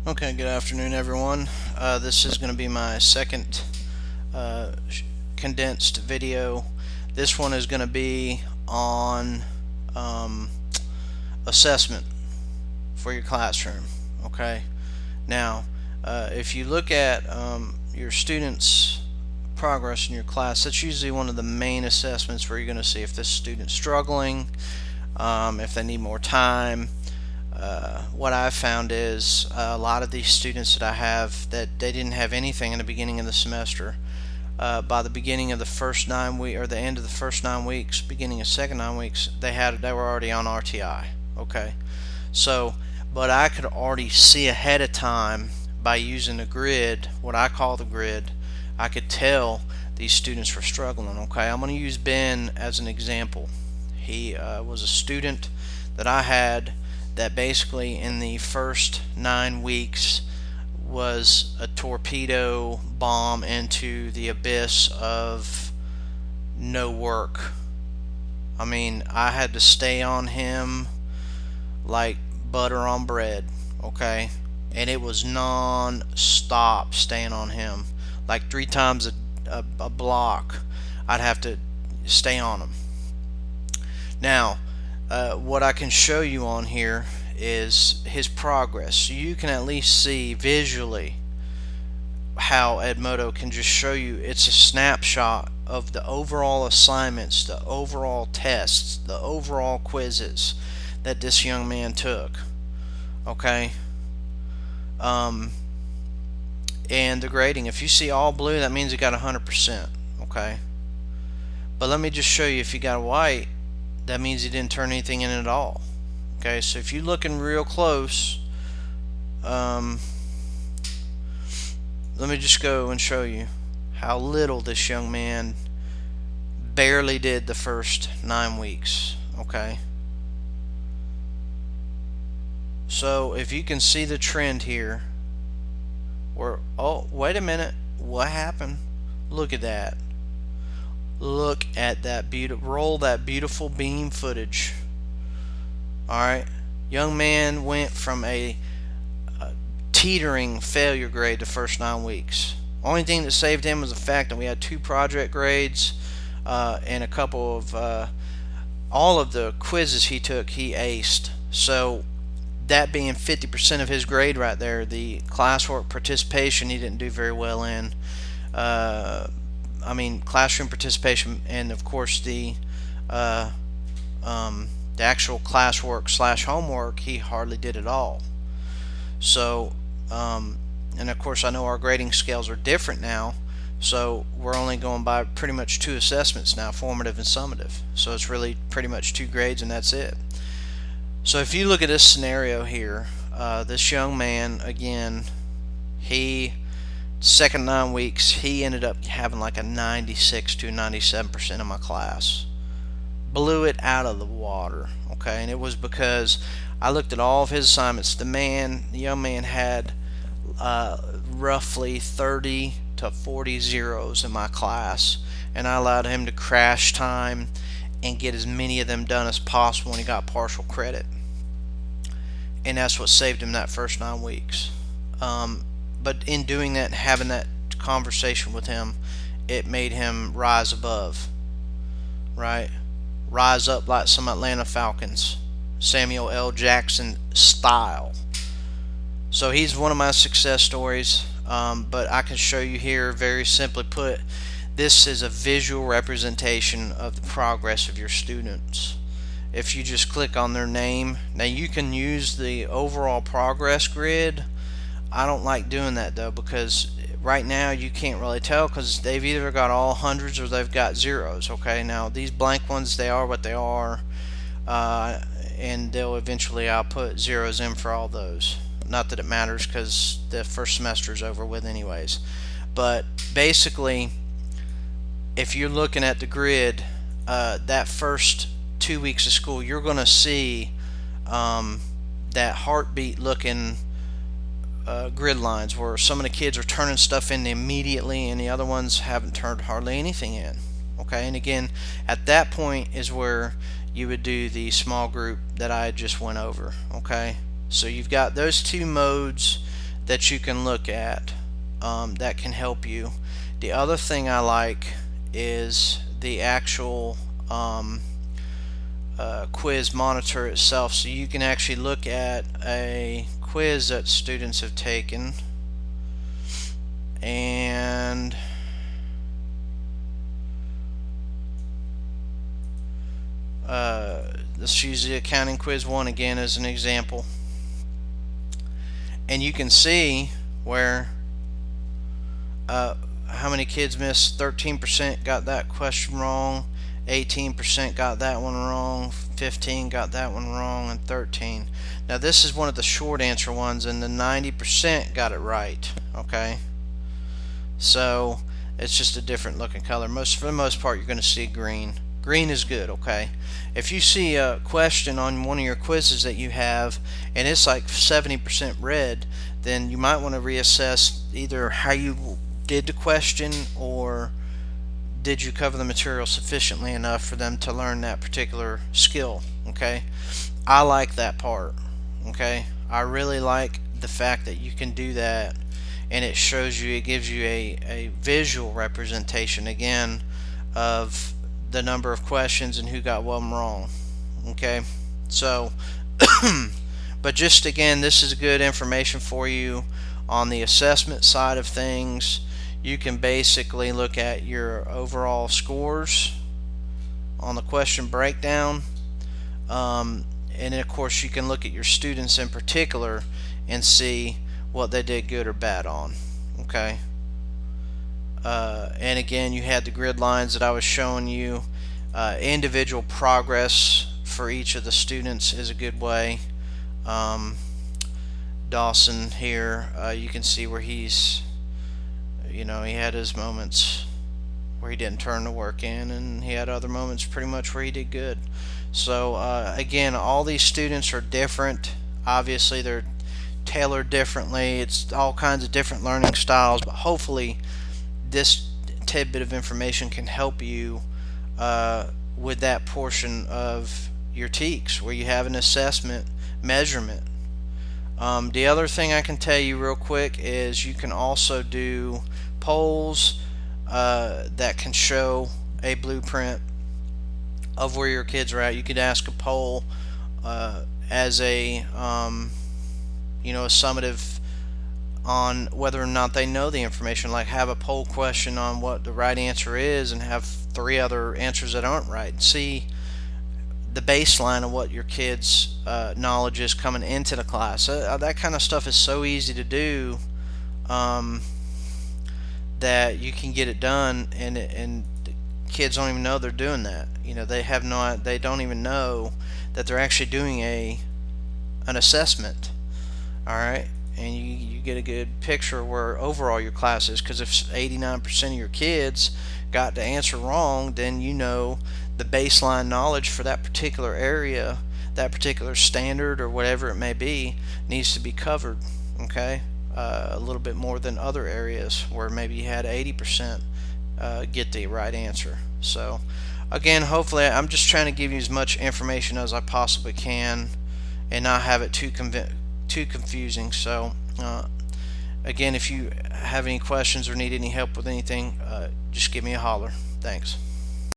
Okay, good afternoon, everyone. This is going to be my second uh, condensed video. This one is going to be on um, assessment for your classroom. Okay, now if you look at your students' progress in your class, that's usually one of the main assessments where you're going to see if this student's struggling, if they need more time. What I've found is a lot of these students that I have that they didn't have anything in the beginning of the semester. By the beginning of the first 9 weeks, or the end of the first 9 weeks, beginning of second 9 weeks, they were already on RTI. Okay, so but I could already see ahead of time by using the grid, what I call the grid. I could tell these students were struggling. Okay, I'm going to use Ben as an example. He was a student that I had that basically in the first 9 weeks was a torpedo bomb into the abyss of no work. I mean, I had to stay on him like butter on bread, okay? And it was non-stop staying on him. Like 3 times a block, I'd have to stay on him. Now, what I can show you on here is his progress. So you can at least see visually how Edmodo can just show you. It's a snapshot of the overall assignments, the overall tests, the overall quizzes that this young man took. Okay? And the grading. If you see all blue, that means he got 100%. Okay? But let me just show you, if you got white, that means he didn't turn anything in at all. Okay, so if you're looking real close, let me just go and show you how little this young man barely did the first 9 weeks. Okay, so if you can see the trend here, oh, wait a minute, what happened? Look at that. Look at that roll that beautiful beam footage. Alright, young man went from a teetering failure grade the first 9 weeks. Only thing that saved him was the fact that we had 2 project grades and a couple of all of the quizzes he took, he aced. So that being 50% of his grade right there, the classwork participation he didn't do very well in. I mean, classroom participation, and of course the actual classwork / homework, he hardly did at all. So, and of course I know our grading scales are different now, so we're only going by pretty much 2 assessments now, formative and summative. So it's really pretty much 2 grades and that's it. So if you look at this scenario here, this young man, again, second 9 weeks, he ended up having like a 96 to 97% of my class. Blew it out of the water. Okay, and it was because I looked at all of his assignments. The young man had roughly 30 to 40 zeros in my class, and I allowed him to crash time and get as many of them done as possible when he got partial credit. And that's what saved him that first 9 weeks. But in doing that and having that conversation with him, it made him rise above, right? Rise up like some Atlanta Falcons, Samuel L. Jackson style. So he's one of my success stories, but I can show you here, very simply put, this is a visual representation of the progress of your students. If you just click on their name, now you can use the overall progress grid. I don't like doing that though, because right now you can't really tell, because they've either got all hundreds or they've got zeros. Okay, now these blank ones, they are what they are, and they'll eventually, I'll put zeros in for all those. Not that it matters, because the first semester is over with anyways. But basically, if you're looking at the grid, that first 2 weeks of school, you're going to see that heartbeat looking grid lines where some of the kids are turning stuff in immediately and the other ones haven't turned hardly anything in. Okay, and again, at that point is where you would do the small group that I just went over. Okay, so you've got those 2 modes that you can look at that can help you. The other thing I like is the actual quiz monitor itself, so you can actually look at a quiz that students have taken, and let's use the accounting quiz 1 again as an example, and you can see where how many kids missed. 13% got that question wrong, 18% got that one wrong, 15 got that one wrong, and 13. Now this is one of the short answer ones, and the 90% got it right. Okay, so it's just a different looking color. For the most part, you're going to see green. Green is good. Okay, if you see a question on one of your quizzes that you have and it's like 70% red, then you might want to reassess either how you did the question, or did you cover the material sufficiently enough for them to learn that particular skill. Okay, I like that part. Okay, I really like the fact that you can do that, and it shows you, it gives you a visual representation again of the number of questions and who got what wrong. Okay, so but just again, this is good information for you on the assessment side of things. You can basically look at your overall scores on the question breakdown, and then of course you can look at your students in particular and see what they did good or bad on. Okay, and again, you had the grid lines that I was showing you. Individual progress for each of the students is a good way. Dawson here, you can see where he's, he had his moments where he didn't turn the work in, and he had other moments pretty much where he did good. So again, all these students are different. Obviously they're tailored differently. It's all kinds of different learning styles, but hopefully this tidbit of information can help you with that portion of your TEKS where you have an assessment measurement. The other thing I can tell you real quick is you can also do polls that can show a blueprint of where your kids are at. You could ask a poll as a a summative on whether or not they know the information, like have a poll question on what the right answer is and have 3 other answers that aren't right, and see the baseline of what your kids knowledge is coming into the class. That kind of stuff is so easy to do that you can get it done, and kids don't even know they're doing that. They don't even know that they're actually doing an assessment. Alright, and you get a good picture of where overall your class is, because if 89% of your kids got the answer wrong, then you know the baseline knowledge for that particular area, that particular standard or whatever it may be, needs to be covered. Okay, a little bit more than other areas where maybe you had 80% get the right answer. So again, hopefully I'm just trying to give you as much information as I possibly can and not have it too confusing. So again, if you have any questions or need any help with anything, just give me a holler. Thanks.